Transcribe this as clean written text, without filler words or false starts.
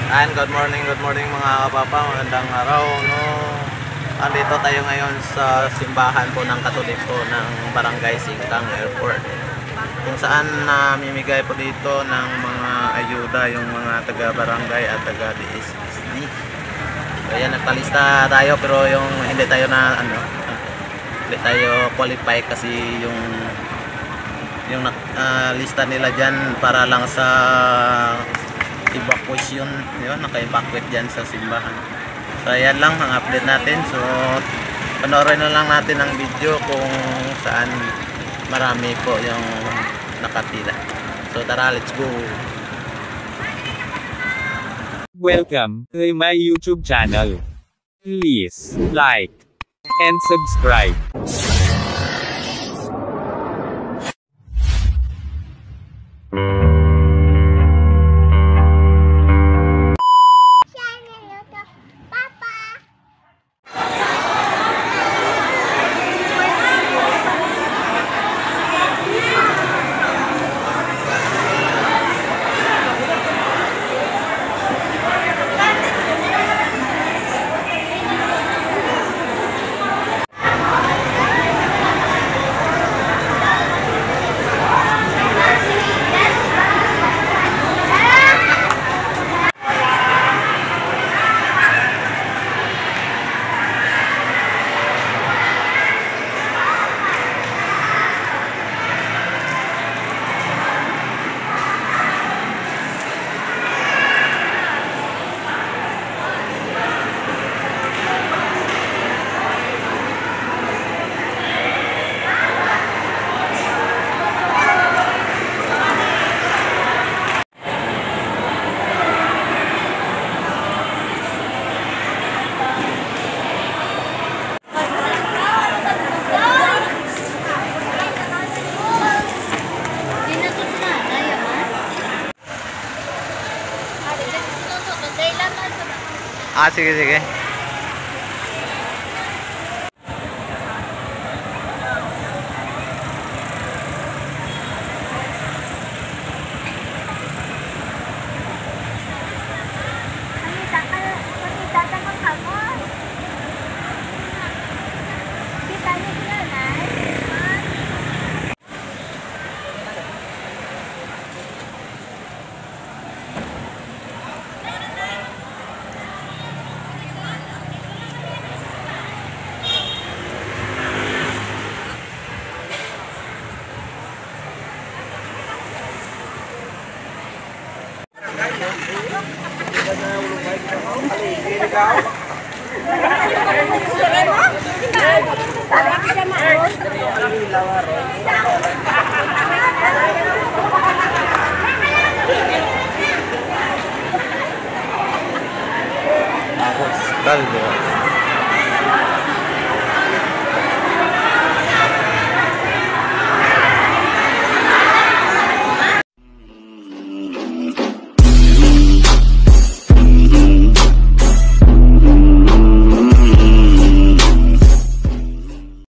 And good morning mga kapapa, magandang araw, no? Andito tayo ngayon sa simbahan po ng Katoliko ng Barangay Singkang Airport, kung saan namimigay po dito ng mga ayuda yung mga taga-barangay at taga-DSSD. So ayan, nagpalista tayo pero yung hindi tayo hindi tayo qualify kasi yung lista nila dyan para lang sa evacuation, yun, naka-evacuate dyan sa simbahan. So ayan lang ang update natin. So panoorin na lang natin ang video kung saan marami po yung nakapila. So tara, let's go. Welcome to my YouTube channel. Please like and subscribe. Sige, sige. Caldo.